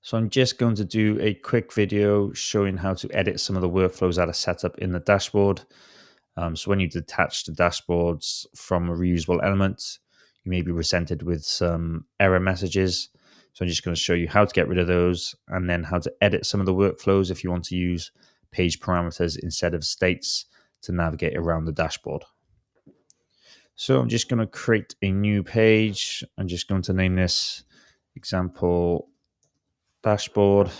So I'm just going to do a quick video showing how to edit some of the workflows that are set up in the dashboard. So when you detach the dashboards from a reusable element, you may be presented with some error messages. So I'm just going to show you how to get rid of those and then how to edit some of the workflows if you want to use page parameters instead of states to navigate around the dashboard. So I'm just going to create a new page. I'm just going to name this example dashboard.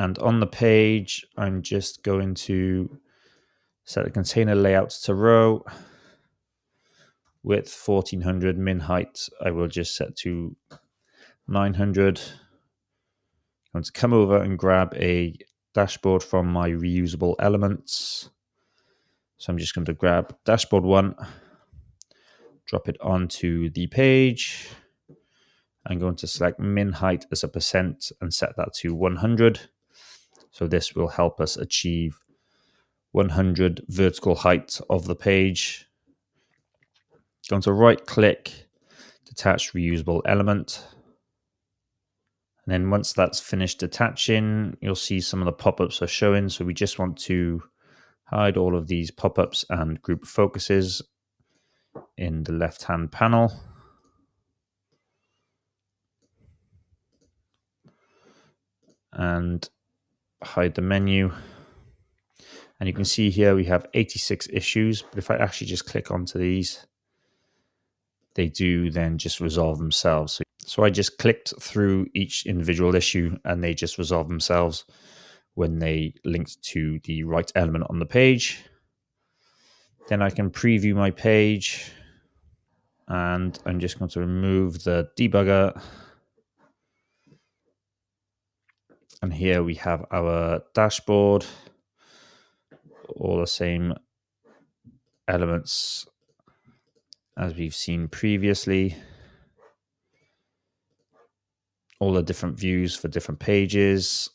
And on the page, I'm just going to set the container layout to row. Width 1400, min height I will just set to 900. I'm going to come over and grab a dashboard from my reusable elements. So I'm just going to grab dashboard 1, drop it onto the page. I'm going to select min height as a percent and set that to 100. So this will help us achieve 100 vertical height of the page. Going to right click, detach reusable element. And then once that's finished detaching, you'll see some of the pop-ups are showing. So we just want to hide all of these pop-ups and group focuses in the left-hand panel. And hide the menu. And you can see here we have 86 issues. But if I actually just click onto these, they do then just resolve themselves. So I just clicked through each individual issue and they just resolve themselves when they linked to the right element on the page. Then I can preview my page and I'm just going to remove the debugger. And here we have our dashboard, all the same elements as we've seen previously. All the different views for different pages.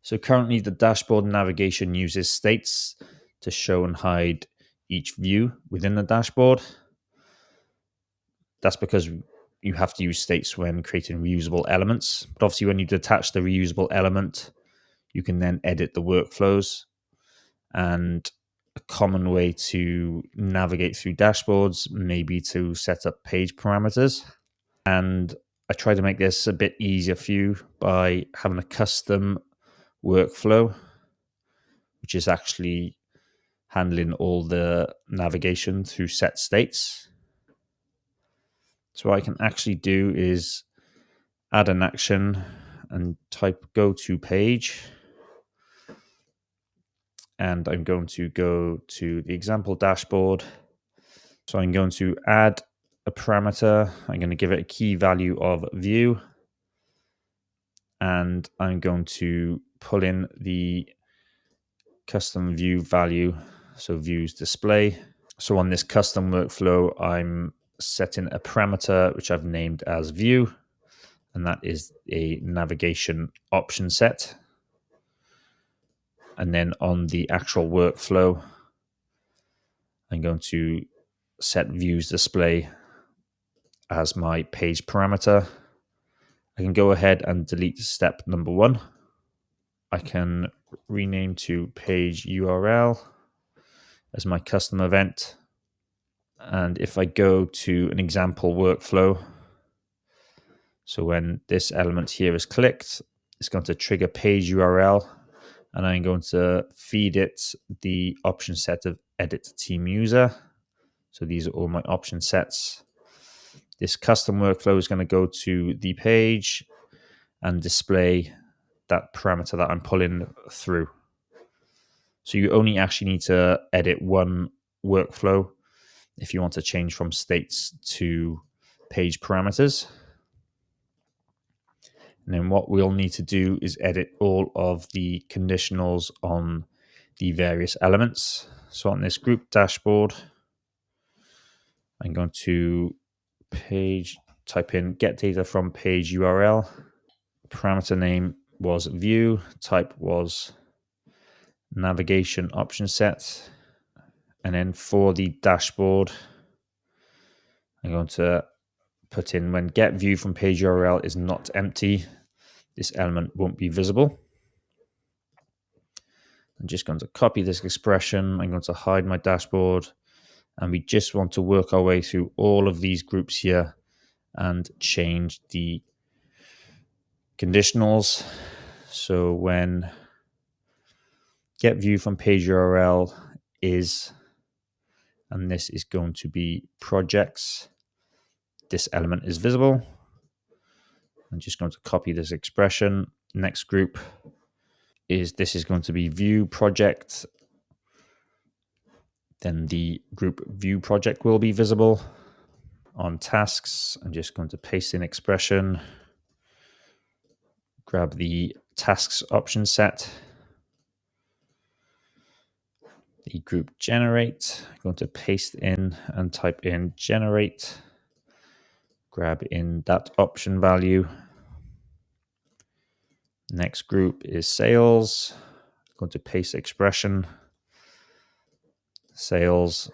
So currently the dashboard navigation uses states to show and hide each view within the dashboard. That's because you have to use states when creating reusable elements. But obviously when you detach the reusable element, you can then edit the workflows. And a common way to navigate through dashboards may be to set up page parameters. And I try to make this a bit easier for you by having a custom workflow, which is actually handling all the navigation through set states. So what I can actually do is add an action and type go to page. And I'm going to go to the example dashboard. So I'm going to add a parameter. I'm going to give it a key value of view. And I'm going to pull in the custom view value. So views display. So on this custom workflow, I'm setting a parameter which I've named as view. And that is a navigation option set. And then on the actual workflow, I'm going to set views display as my page parameter. I can go ahead and delete step number 1. I can rename to page URL as my custom event. And if I go to an example workflow, so when this element here is clicked, it's going to trigger page URL, and I'm going to feed it the option set of edit team user. So these are all my option sets. This custom workflow is going to go to the page and display that parameter that I'm pulling through. So you only actually need to edit one workflow if you want to change from states to page parameters. And then what we'll need to do is edit all of the conditionals on the various elements. So on this group dashboard, I'm going to type in get data from page URL. Parameter name was view, type was navigation option set. And then for the dashboard, I'm going to put in when get view from page URL is not empty. this element won't be visible. I'm just going to copy this expression. I'm going to hide my dashboard, and we just want to work our way through all of these groups here and change the conditionals. So when get view from page URL is, and this is going to be projects, this element is visible. I'm just going to copy this expression. Next group is, this is going to be view project. Then the group view project will be visible. On tasks, I'm just going to paste in expression, grab the tasks option set, the group generate. I'm going to paste in and type in generate, grab in that option value. Next group is sales. I'm going to paste expression, sales.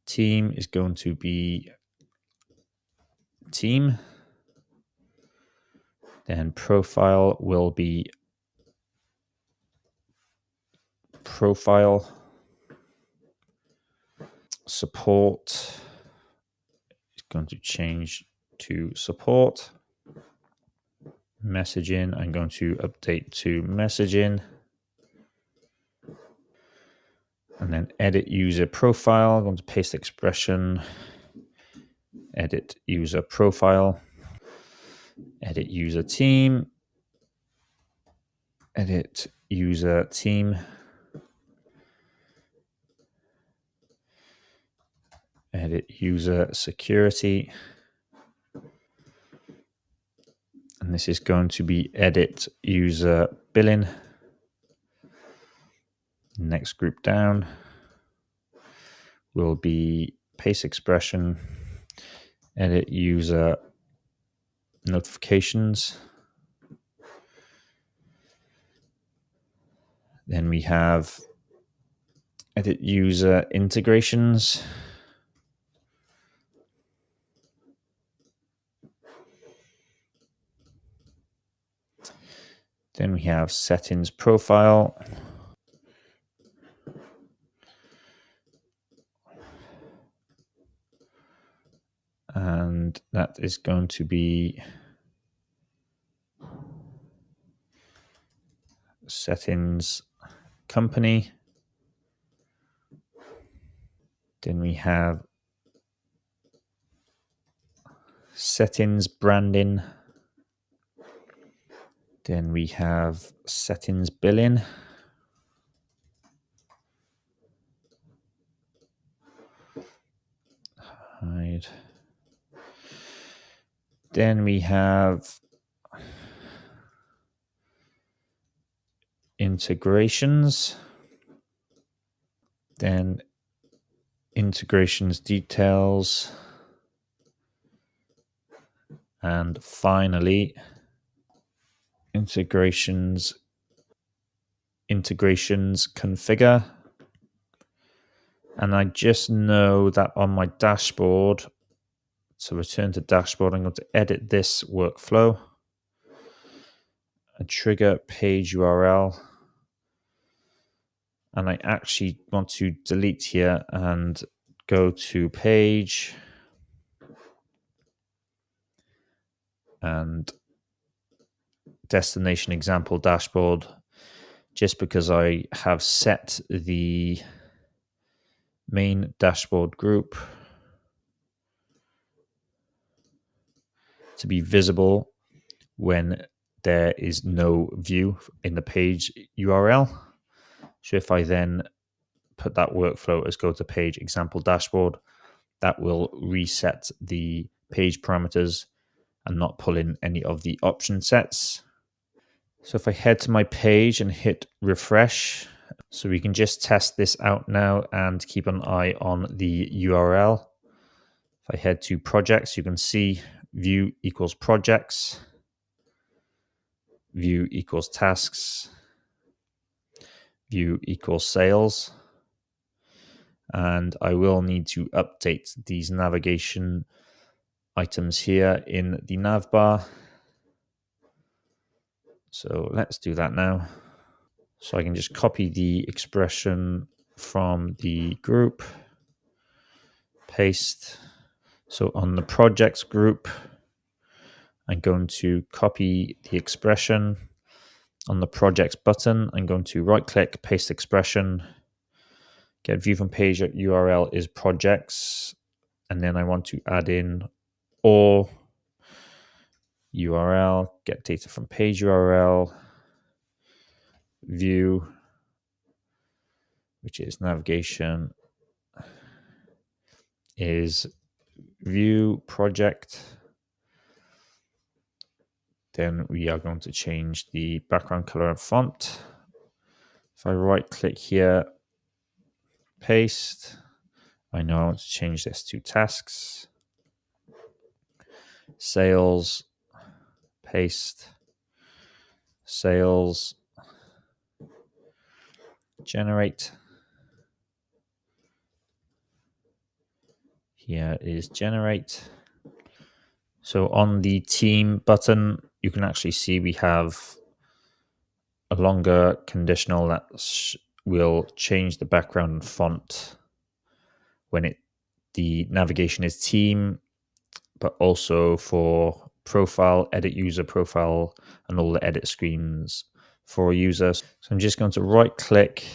Team is going to be team. Then profile will be profile. Support is going to change to support. Messaging, I'm going to update to messaging. And then edit user profile, I'm going to paste expression, edit user profile, edit user team, edit user team, edit user security. And this is going to be edit user billing. Next group down will be paste expression, edit user notifications. Then we have edit user integrations. Then we have settings profile. And that is going to be settings company. Then we have settings branding. Then we have settings billing. Hide. Then we have integrations. Then integrations details. And finally, integrations configure. And I just know that on my dashboard, to return to dashboard, I'm going to edit this workflow and trigger page URL. And I actually want to delete here and go to page and destination example dashboard, just because I have set the main dashboard group to be visible when there is no view in the page URL. So if I then put that workflow as go to page example dashboard, that will reset the page parameters and not pull in any of the option sets. So if I head to my page and hit refresh, so we can just test this out now and keep an eye on the URL. If I head to projects, you can see view equals projects, view equals tasks, view equals sales. And I will need to update these navigation items here in the nav bar. So let's do that now. So I can just copy the expression from the group, paste. So on the projects group, I'm going to copy the expression. On the projects button, I'm going to right click, paste expression, get view from page URL is projects, and then I want to add in or URL, get data from page URL, view, which is navigation, is view project. Then we are going to change the background color and font. If I right click here, paste, I know I want to change this to tasks, sales, paste, sales, generate. Here is generate. So on the team button, you can actually see we have a longer conditional that will change the background font when the navigation is team, but also for profile, edit user profile, and all the edit screens for users. So I'm just going to right click,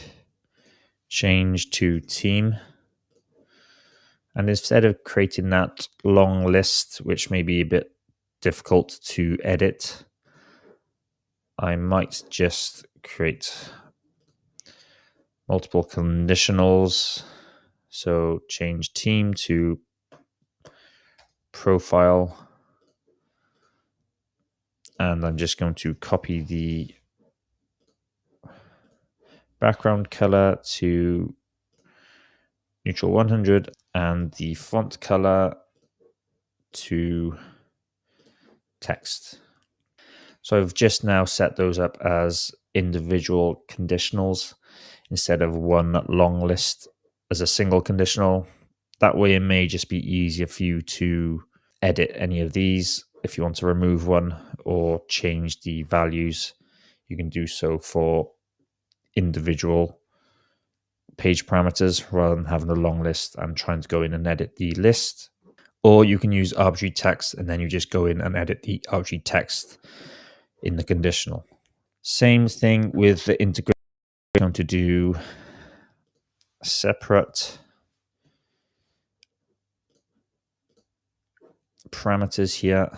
change to team. And instead of creating that long list, which may be a bit difficult to edit, I might just create multiple conditionals. So change team to profile. And I'm just going to copy the background color to neutral 100 and the font color to text. So I've just now set those up as individual conditionals instead of one long list as a single conditional. That way it may just be easier for you to edit any of these. If you want to remove one or change the values, you can do so for individual page parameters rather than having a long list and trying to go in and edit the list. Or you can use arbitrary text and then you just go in and edit the arbitrary text in the conditional. Same thing with the integration. We're going to do separate parameters here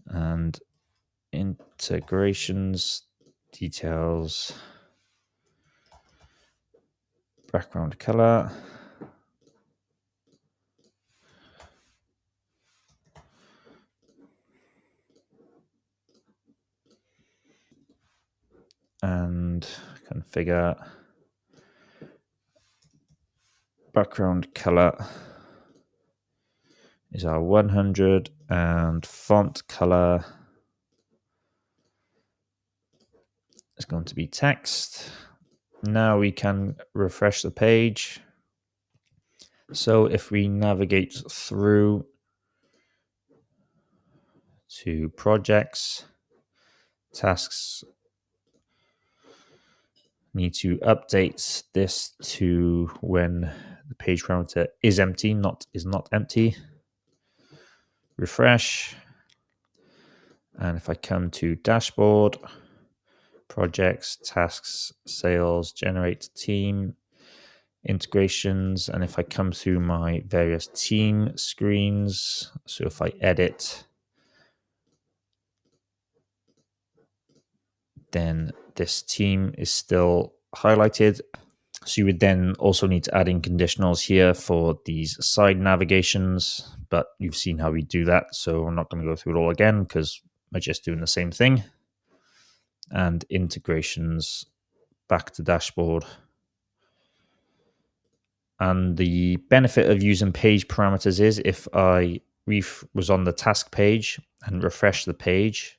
and integrations, details, background color. And configure background color is our 100 and font color is going to be text. Now we can refresh the page. So if we navigate through to projects, tasks, need to update this to when the page parameter is empty, is not empty. Refresh. And if I come to dashboard, projects, tasks, sales, generate team, integrations, and if I come through my various team screens, so if I edit, then this team is still highlighted. So you would then also need to add in conditionals here for these side navigations, but you've seen how we do that, so I'm not going to go through it all again because we're just doing the same thing. And integrations back to dashboard. And the benefit of using page parameters is if I was on the task page and refresh the page,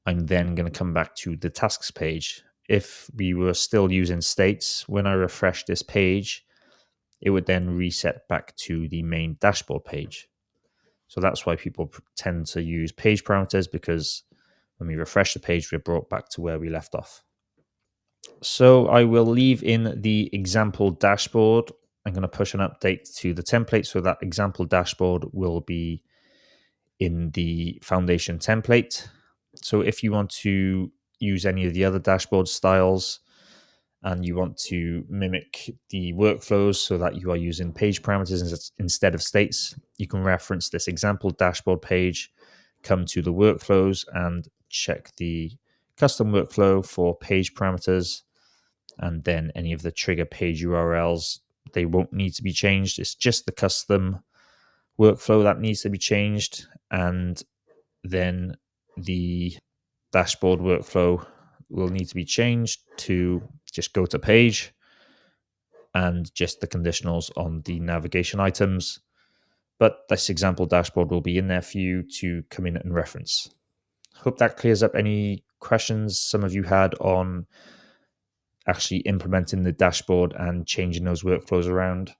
I'm then going to come back to the tasks page. If we were still using states, when I refresh this page, it would then reset back to the main dashboard page. So that's why people tend to use page parameters, because when we refresh the page, we're brought back to where we left off. So I will leave in the example dashboard. I'm going to push an update to the template, so that example dashboard will be in the foundation template. So if you want to use any of the other dashboard styles and you want to mimic the workflows so that you are using page parameters instead of states, you can reference this example dashboard page, come to the workflows and check the custom workflow for page parameters, and then any of the trigger page URLs, they won't need to be changed. It's just the custom workflow that needs to be changed, and then the dashboard workflow will need to be changed to just go to page, and just the conditionals on the navigation items. But this example dashboard will be in there for you to come in and reference. Hope that clears up any questions some of you had on actually implementing the dashboard and changing those workflows around.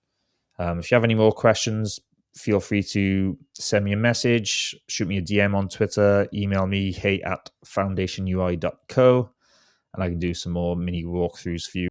If you have any more questions, feel free to send me a message, shoot me a DM on Twitter, email me, hey@foundationui.co, and I can do some more mini walkthroughs for you.